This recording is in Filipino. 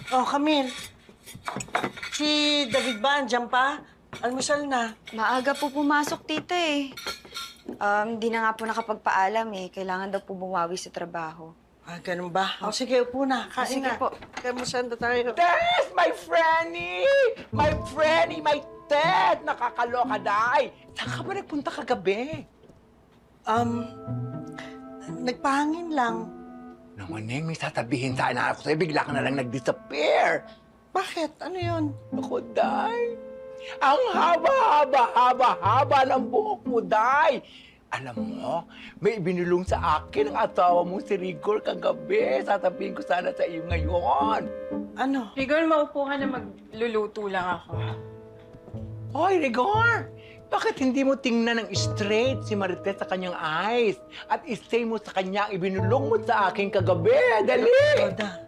Oh, Camille. Si David ba, andyan pa? Almusal na. Maaga po pumasok, tita eh. Di na nga po nakapagpaalam eh. Kailangan daw po bumawi sa trabaho. Ah, ganun ba? Oh, sige, upo na. Kain Sige na. po. Almusal na tayo. Tess, my friendy! My friendy, my Ted! Nakakaloka, day! Saan ka ba nagpunta kagabi? Nagpahangin lang. Naman, Neng, may sasabihin sana ako sa'yo. Bigla ka na lang nag-disappear. Bakit? Ano yun? Ako, day. Ang haba-haba-haba-haba ng buhok mo, day. Alam mo, may ibinulong sa akin ang asawa mo si Rigor kagabi. Sasabihin ko sana sa iyo ngayon. Ano? Rigor, maupo ka na magluluto lang ako. Hoy, Rigor! Bakit hindi mo tingnan ng straight si Marites sa kanyang eyes at i-say mo sa kanya ang ibinulong mo sa akin kagabi? Dali! Roda,